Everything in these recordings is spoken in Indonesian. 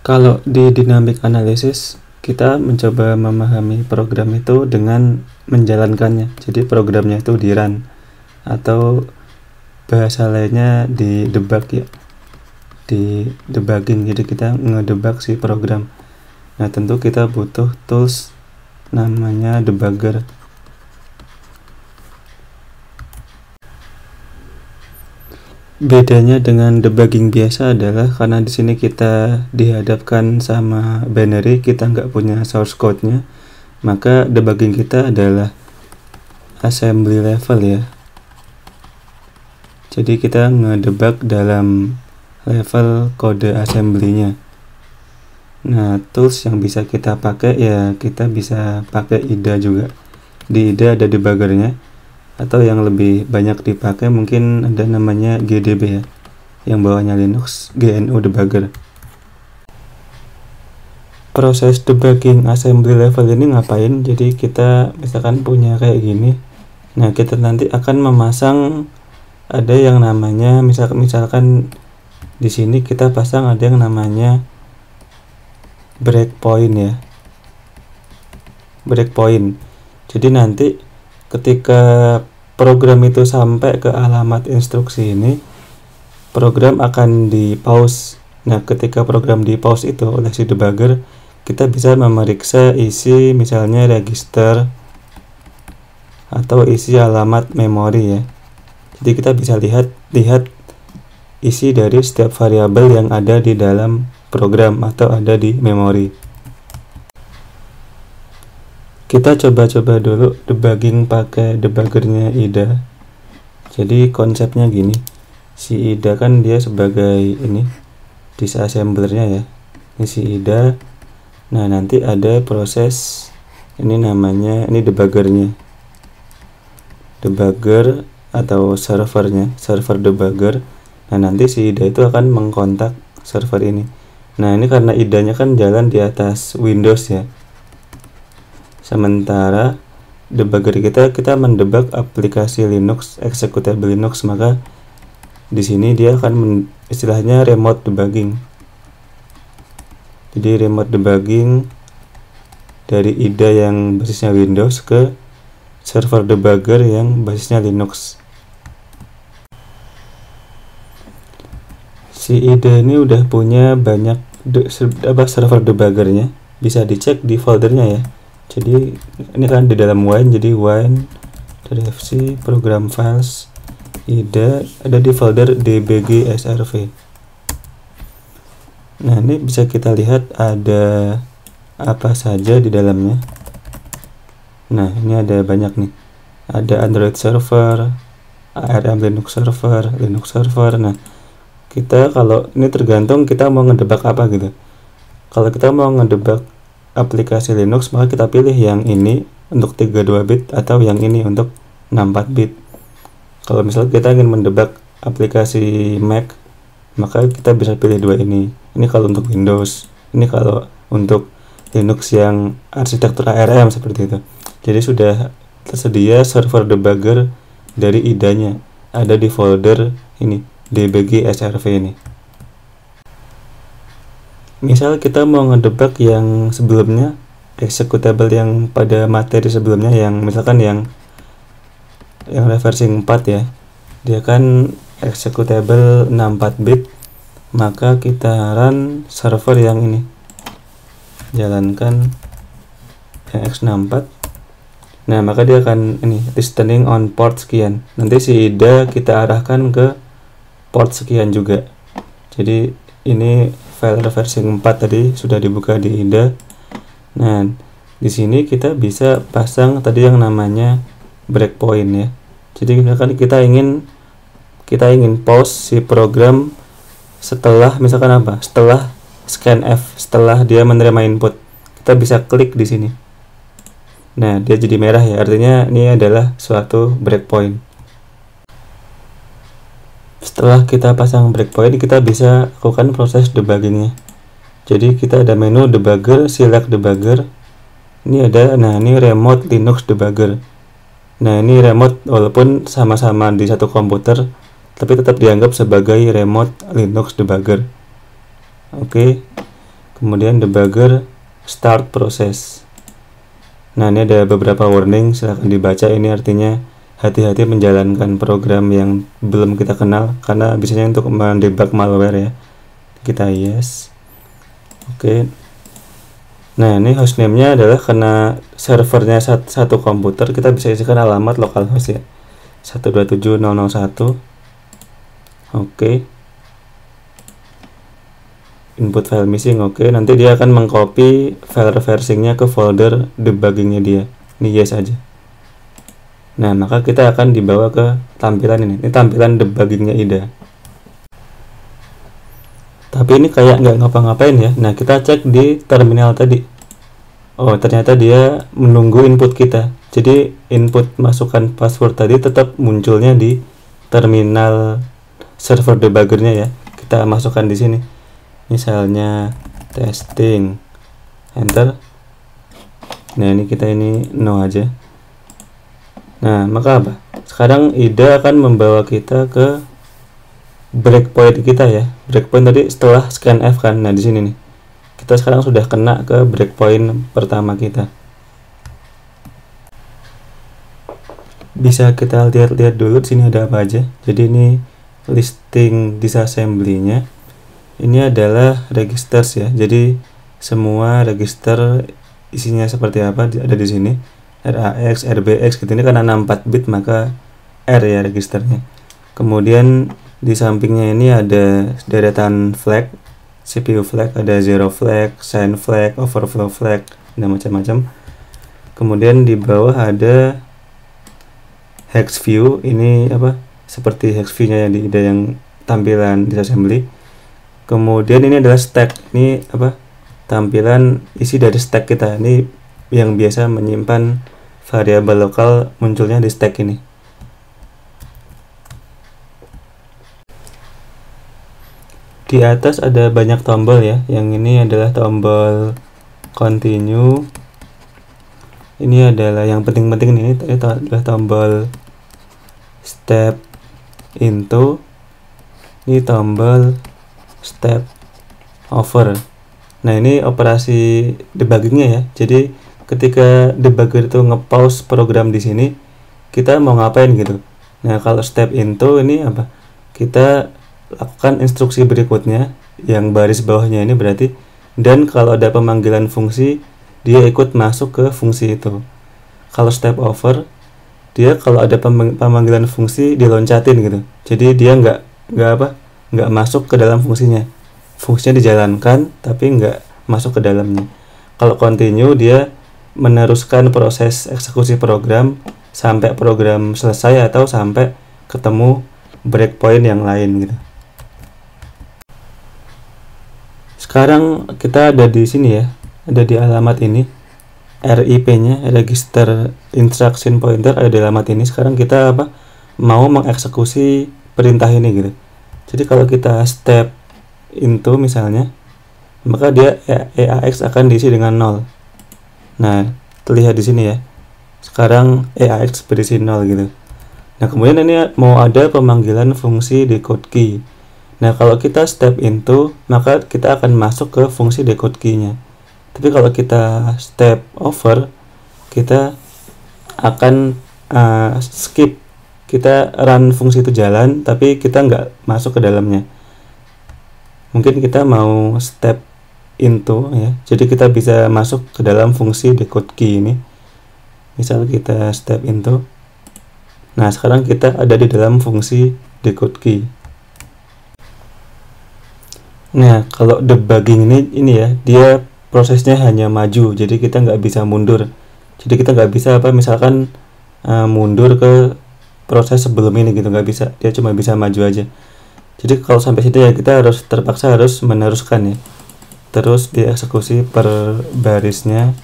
Kalau di dynamic analysis, kita mencoba memahami program itu dengan menjalankannya. Jadi programnya itu di run, atau bahasa lainnya di debug ya, di debugging. Jadi kita ngedebug si program. Nah, tentu kita butuh tools namanya debugger. Bedanya dengan debugging biasa adalah karena di sini kita dihadapkan sama binary, kita nggak punya source code-nya, maka debugging kita adalah assembly level ya. Jadi kita ngedebug dalam level kode assembly-nya. Nah, tools yang bisa kita pakai ya, kita bisa pakai IDA juga. Di IDA ada debuggernya. Atau yang lebih banyak dipakai mungkin ada namanya GDB ya, yang bawahnya Linux, GNU debugger. Proses debugging assembly level ini ngapain? Jadi kita misalkan punya kayak gini, nah kita nanti akan memasang ada yang namanya misalkan di sini kita pasang ada yang namanya breakpoint ya, breakpoint. Jadi nanti ketika program itu sampai ke alamat instruksi ini, program akan di pause. Nah, ketika program di pause itu oleh si debugger, kita bisa memeriksa isi misalnya register atau isi alamat memori ya. Jadi kita bisa lihat isi dari setiap variabel yang ada di dalam program atau ada di memori. Kita coba-coba dulu debugging pakai debuggernya IDA. Jadi konsepnya gini, si IDA kan dia sebagai ini disassemblernya ya, ini si IDA. Nah, nanti ada proses ini namanya, ini debuggernya, debugger atau servernya, server debugger. Nah, nanti si IDA itu akan mengkontak server ini. Nah, ini karena IDA-nya kan jalan di atas Windows ya. Sementara debugger kita mendebug aplikasi Linux, executable Linux, maka di sini dia akan istilahnya remote debugging. Jadi remote debugging dari IDA yang basisnya Windows ke server debugger yang basisnya Linux. Si IDA ini udah punya banyak server debuggernya, bisa dicek di foldernya ya. Jadi ini kan di dalam wine, jadi wine dari fc program files IDA ada di folder dbg srv. Nah, ini bisa kita lihat ada apa saja di dalamnya. Nah, ini ada banyak nih, ada Android server, ARM Linux server, Linux server. Nah, kita kalau ini tergantung kita mau ngedebug apa gitu. Kalau kita mau ngedebug aplikasi Linux, maka kita pilih yang ini untuk 32 bit atau yang ini untuk 64 bit. Kalau misalnya kita ingin mendebug aplikasi Mac, maka kita bisa pilih dua ini. Ini kalau untuk Windows, ini kalau untuk Linux yang arsitektur ARM seperti itu. Jadi sudah tersedia server debugger dari IDA-nya, ada di folder ini dbg srv ini. Misal kita mau ngedebug yang sebelumnya, executable yang pada materi sebelumnya, yang misalkan yang reversing 4 ya, dia kan executable 64 bit, maka kita run server yang ini, jalankan yang x64. Nah, maka dia akan ini listening on port sekian. Nanti si IDA kita arahkan ke port sekian juga. Jadi ini file reversing 4 tadi sudah dibuka di IDA. Nah, di sini kita bisa pasang tadi yang namanya breakpoint ya. Jadi misalkan kita ingin pause si program setelah misalkan apa? Setelah scanf, setelah dia menerima input. Kita bisa klik di sini. Nah, dia jadi merah ya, artinya ini adalah suatu breakpoint. Setelah kita pasang breakpoint, kita bisa lakukan proses debuggingnya. Jadi kita ada menu debugger, select debugger. Ini ada, nah ini remote Linux debugger. Nah, ini remote walaupun sama-sama di satu komputer, tapi tetap dianggap sebagai remote Linux debugger. Oke. kemudian debugger start proses. Nah, ini ada beberapa warning, silahkan dibaca. Ini artinya hati-hati menjalankan program yang belum kita kenal, karena biasanya untuk mendebug malware ya. Kita yes. Oke. Nah, ini hostname-nya adalah karena servernya satu komputer, kita bisa isikan alamat localhost ya, 127.0.1. Oke. Input file missing. Oke, nanti dia akan mengcopy file reversingnya ke folder debuggingnya dia. Ini yes aja. Nah, maka kita akan dibawa ke tampilan ini. Ini tampilan debuggingnya IDA. Tapi ini kayak nggak ngapa-ngapain ya. Nah, kita cek di terminal tadi. Oh, ternyata dia menunggu input kita. Jadi input masukkan password tadi tetap munculnya di terminal server debuggernya ya. Kita masukkan di sini. Misalnya testing, enter. Nah, ini kita no aja. Nah, maka apa? Sekarang IDA akan membawa kita ke breakpoint kita ya. Breakpoint tadi setelah scanf kan. Nah, di sini nih. Kita sekarang sudah kena ke breakpoint pertama kita. Bisa kita lihat dulu di sini ada apa aja. Jadi ini listing disassembly-nya. Ini adalah registers ya. Jadi semua register isinya seperti apa ada di sini. RAX, RBX gitu. Ini karena 64 bit maka R ya registernya. Kemudian di sampingnya ini ada deretan flag, CPU flag, ada zero flag, sign flag, overflow flag, dan macam-macam. Kemudian di bawah ada hex view. Ini apa? Seperti hex view-nya yang ada yang tampilan disassembly. Kemudian ini adalah stack. Ini apa? Tampilan isi dari stack kita. Ini yang biasa menyimpan variabel lokal munculnya di stack ini. Di atas ada banyak tombol ya. Yang ini adalah tombol continue. Ini adalah yang penting-penting ini adalah tombol step into. Ini tombol step over. Nah, ini operasi debuggingnya ya. Jadi ketika debugger itu nge-pause program di sini, kita mau ngapain gitu. Nah, kalau step into ini apa? Kita lakukan instruksi berikutnya yang baris bawahnya ini berarti, dan kalau ada pemanggilan fungsi dia ikut masuk ke fungsi itu. Kalau step over, dia kalau ada pemanggilan fungsi diloncatin gitu. Jadi dia nggak masuk ke dalam fungsinya. Fungsinya dijalankan tapi nggak masuk ke dalamnya. Kalau continue, dia meneruskan proses eksekusi program sampai program selesai atau sampai ketemu breakpoint yang lain gitu. Sekarang kita ada di sini ya, ada di alamat ini. RIP-nya, register instruction pointer, ada di alamat ini. Sekarang kita mau mengeksekusi perintah ini gitu. Jadi kalau kita step into misalnya, maka dia EAX akan diisi dengan 0. Nah, terlihat di sini ya. Sekarang EAX berisi 0 gitu. Nah, kemudian ini mau ada pemanggilan fungsi decode key. Nah, kalau kita step into, maka kita akan masuk ke fungsi decode key-nya. Tapi kalau kita step over, kita akan skip. Kita run fungsi itu jalan, tapi kita nggak masuk ke dalamnya. Mungkin kita mau step into ya, jadi kita bisa masuk ke dalam fungsi decode key ini. Misal kita step into. Nah, sekarang kita ada di dalam fungsi decode key. Nah, kalau debugging ini ya, dia prosesnya hanya maju, jadi kita nggak bisa mundur. Jadi kita nggak bisa misalkan mundur ke proses sebelum ini gitu, nggak bisa. Dia cuma bisa maju aja. Jadi kalau sampai situ ya kita terpaksa harus meneruskan ya. Terus dieksekusi per barisnya.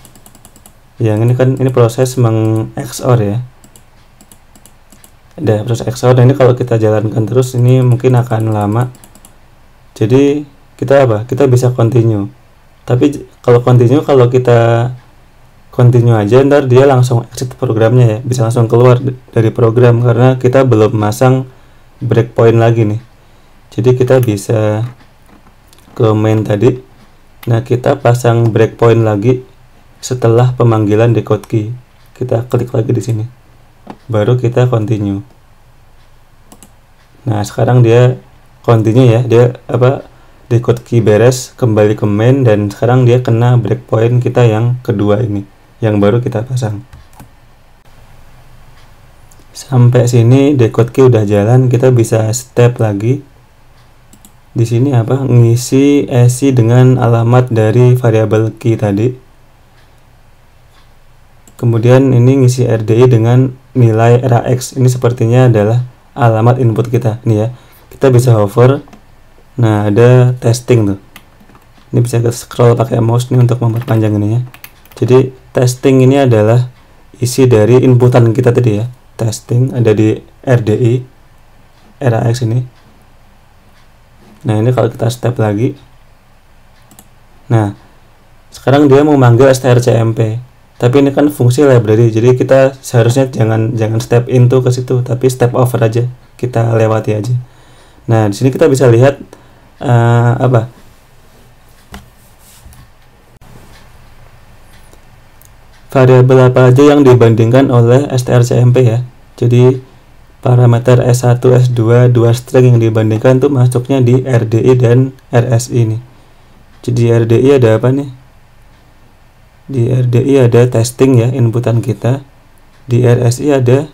Yang ini kan ini proses meng-XOR ya. Ada proses XOR. Nah, ini kalau kita jalankan terus ini mungkin akan lama. Jadi kita kita bisa continue. Tapi kalau continue, kalau kita continue aja, ntar dia langsung exit programnya ya, bisa langsung keluar dari program karena kita belum masang breakpoint lagi nih. Jadi kita bisa ke main tadi, Nah, kita pasang breakpoint lagi setelah pemanggilan decode key. Kita klik lagi di sini, baru kita continue. Nah, sekarang dia continue ya, dia decode key beres, kembali ke main, dan sekarang dia kena breakpoint kita yang kedua ini, yang baru kita pasang. Sampai sini decode key udah jalan, kita bisa step lagi. Di sini ngisi ESI dengan alamat dari variabel key tadi. Kemudian ini ngisi RDI dengan nilai RAX. Ini sepertinya adalah alamat input kita. Ini ya, kita bisa hover. Nah, ada testing tuh. Ini bisa kita scroll pakai mouse nih untuk memperpanjang ini ya. Jadi testing ini adalah isi dari inputan kita tadi ya. Testing ada di RDI, RAX ini. Nah, ini kalau kita step lagi. Nah, sekarang dia mau manggil strcmp. Tapi ini kan fungsi library, jadi kita seharusnya jangan step into ke situ, tapi step over aja, kita lewati aja. Nah, di sini kita bisa lihat variabel apa aja yang dibandingkan oleh strcmp ya. Jadi parameter S1, S2, 2 string yang dibandingkan tuh masuknya di RDI dan RSI nih. Jadi RDI ada apa nih? Di RDI ada testing ya, inputan kita. Di RSI ada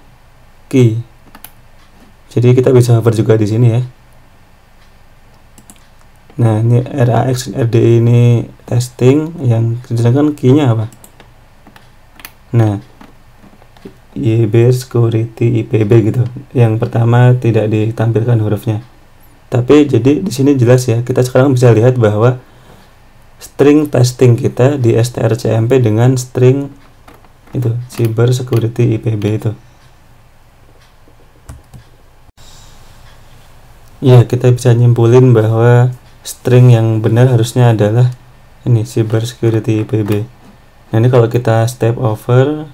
key. Jadi kita bisa hover juga di sini ya. Nah, ini RAX, RDI ini testing, yang sedangkan key-nya apa? Nah, YB, security, IPB gitu. Yang pertama tidak ditampilkan hurufnya. Tapi jadi di sini jelas ya, kita sekarang bisa lihat bahwa string testing kita di strcmp dengan string itu cyber security IPB itu. Ya, kita bisa nyimpulin bahwa string yang benar harusnya adalah ini, cyber security IPB. Nah, ini kalau kita step over,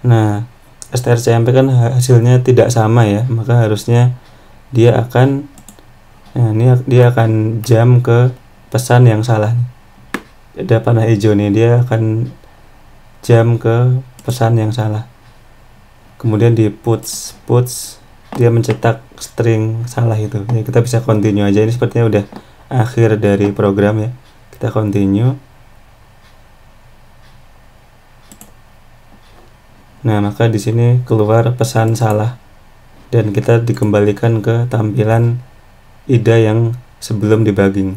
nah strcmp kan hasilnya tidak sama ya, maka harusnya dia akan jump ke pesan yang salah. Ada panah hijau nih, dia akan jump ke pesan yang salah. Kemudian di puts dia mencetak string salah itu. Ya, kita bisa continue aja, ini sepertinya udah akhir dari program ya. Kita continue. Nah, maka di sini keluar pesan salah dan kita dikembalikan ke tampilan IDA yang sebelum debugging.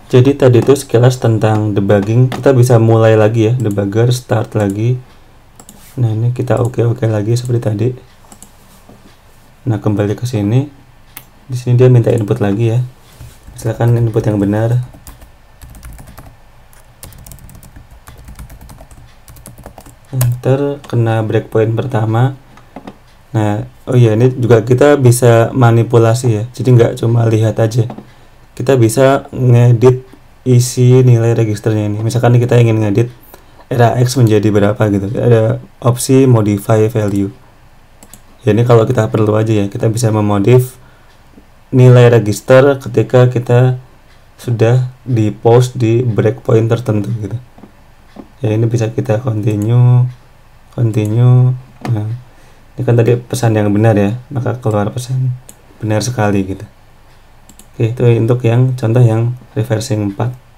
Jadi tadi itu sekilas tentang debugging. Kita bisa mulai lagi ya, debugger start lagi. Nah, ini kita oke lagi seperti tadi. Nah, kembali ke sini. Di sini dia minta input lagi ya. Silakan input yang benar. Enter, kena breakpoint pertama. Nah, oh iya, ini juga kita bisa manipulasi ya. Jadi nggak cuma lihat aja. Kita bisa ngedit isi nilai registernya ini. Misalkan kita ingin ngedit RAX menjadi berapa gitu, ada opsi modify value ya. Ini kalau kita perlu aja ya, kita bisa memodif nilai register ketika kita sudah di post di breakpoint tertentu gitu ya. Ini bisa kita continue. Nah, ini kan tadi pesan yang benar ya, maka keluar pesan benar sekali gitu. Oke, itu untuk yang contoh yang reversing 4.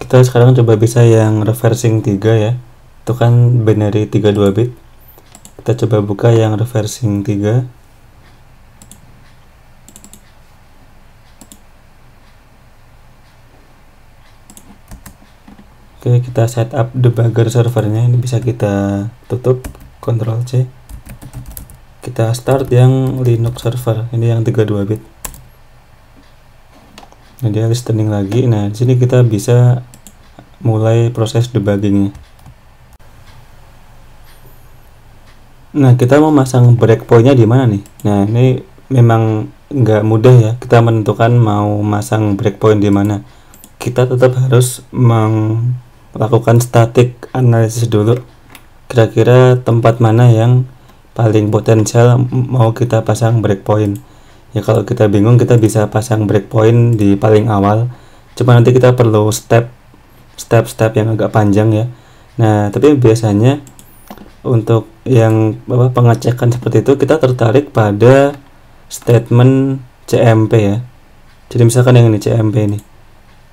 Kita sekarang coba bisa yang reversing 3 ya. Itu kan binary 32 bit. Kita coba buka yang reversing 3. Oke, kita setup debugger servernya. Ini bisa kita tutup, Ctrl C. Kita start yang Linux server. Ini yang 32 bit. Nah, dia listening lagi. Nah, di sini kita bisa mulai proses debuggingnya. Nah, kita mau masang breakpointnya di mana nih? Nah, ini memang nggak mudah ya. Kita menentukan mau masang breakpoint di mana. Kita tetap harus melakukan static analysis dulu. Kira-kira tempat mana yang paling potensial mau kita pasang breakpoint. Ya kalau kita bingung kita bisa pasang breakpoint di paling awal, cuma nanti kita perlu step yang agak panjang ya. Nah tapi biasanya untuk yang pengecekan seperti itu kita tertarik pada statement CMP ya. Jadi misalkan yang ini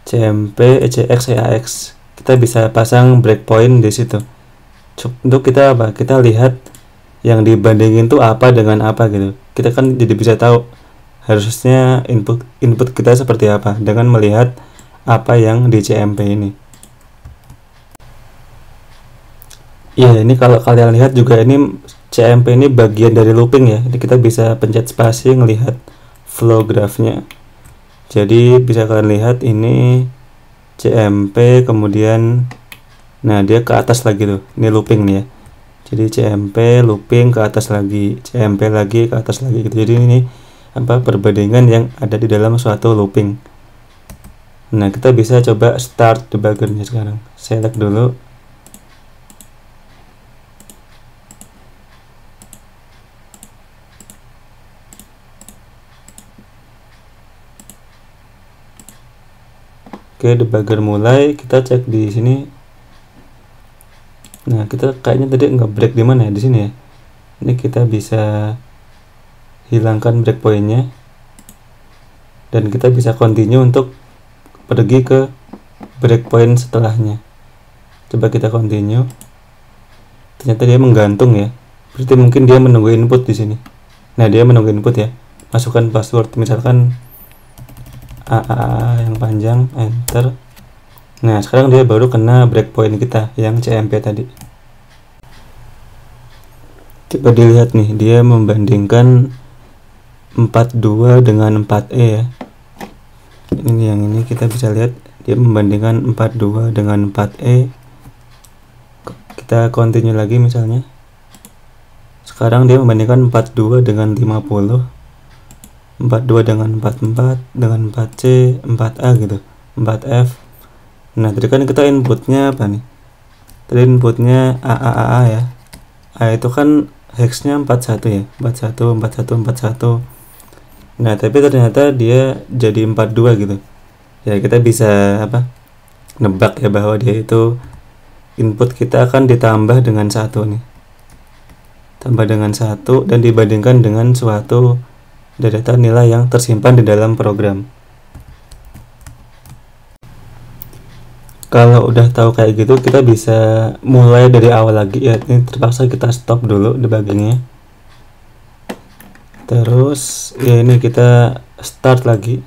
CMP ECX EAX, kita bisa pasang breakpoint di situ. Untuk kita kita lihat yang dibandingin tuh apa dengan apa gitu. Kita kan jadi bisa tahu harusnya input kita seperti apa dengan melihat apa yang di CMP ini. Ya ini kalau kalian lihat juga ini CMP ini bagian dari looping ya. Jadi kita bisa pencet spasi ngelihat flow graphnya. Jadi bisa kalian lihat ini CMP, kemudian nah dia ke atas lagi tuh, ini looping nih ya. Jadi CMP looping ke atas lagi, CMP lagi ke atas lagi gitu. Jadi ini perbandingan yang ada di dalam suatu looping. Nah kita bisa coba start debuggernya sekarang. Select dulu. Oke, debugger mulai, kita cek di sini. Nah, kita kayaknya tadi nge-break di mana ya? Di sini ya. Ini kita bisa hilangkan breakpointnya dan kita bisa continue untuk pergi ke breakpoint setelahnya. Coba kita continue. Ternyata dia menggantung ya. Berarti mungkin dia menunggu input di sini. Nah, dia menunggu input ya. Masukkan password, misalkan AAA yang panjang, enter. Nah sekarang dia baru kena breakpoint kita yang CMP tadi. Coba dilihat nih, dia membandingkan 42 dengan 4E ya. Ini yang ini kita bisa lihat dia membandingkan 42 dengan 4E. Kita continue lagi misalnya. Sekarang dia membandingkan 42 dengan 50, 42 dengan 44, dengan 4C, 4A gitu, 4F. Nah tadi kan kita inputnya apa nih? Tadi inputnya AAA ya. A itu kan hexnya 41 ya, 41, 41, 41. Nah tapi ternyata dia jadi 42 gitu. Ya kita bisa nebak ya bahwa dia itu input kita akan ditambah dengan 1 nih. Tambah dengan 1 dan dibandingkan dengan suatu data nilai yang tersimpan di dalam program. Kalau udah tahu kayak gitu, kita bisa mulai dari awal lagi ya. Ini terpaksa kita stop dulu debuggingnya. Terus ya ini kita start lagi.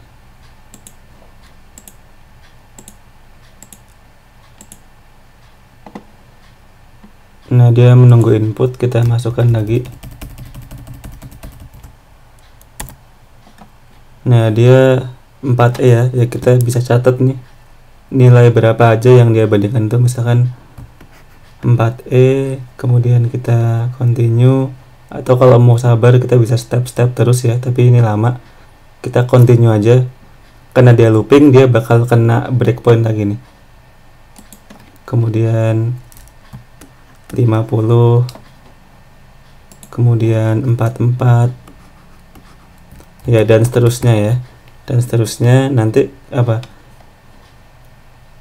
Nah dia menunggu input, kita masukkan lagi. Nah dia 4E ya, kita bisa catat nih nilai berapa aja yang dia bandingkan itu. Misalkan 4E, kemudian kita continue, atau kalau mau sabar kita bisa step-step terus ya, tapi ini lama. Kita continue aja, karena dia looping dia bakal kena breakpoint lagi nih. Kemudian 50, kemudian 44 ya, dan seterusnya ya, dan seterusnya. Nanti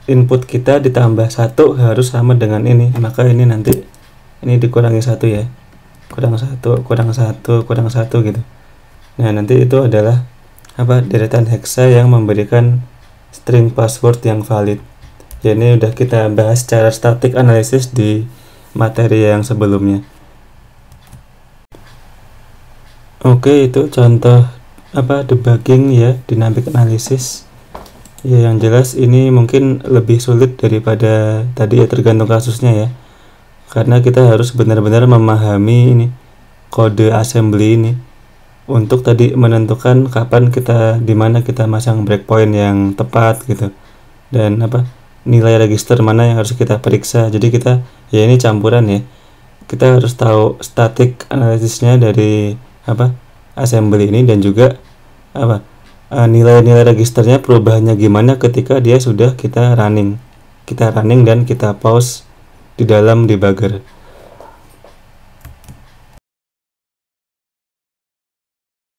input kita ditambah 1 harus sama dengan ini, maka ini nanti ini dikurangi 1 ya, kurang 1 kurang 1 kurang 1 gitu. Nah nanti itu adalah deretan hexa yang memberikan string password yang valid. Ya ini udah kita bahas secara static analysis di materi yang sebelumnya. Oke, itu contoh debugging ya, dynamic analysis. Ya yang jelas ini mungkin lebih sulit daripada tadi ya, tergantung kasusnya ya, karena kita harus benar-benar memahami ini kode assembly ini untuk tadi menentukan kapan kita, dimana kita masang breakpoint yang tepat gitu, dan nilai register mana yang harus kita periksa. Jadi kita ya ini campuran ya, kita harus tahu static analisisnya dari assembly ini, dan juga nilai-nilai registernya perubahannya gimana ketika dia sudah kita running dan kita pause di dalam debugger.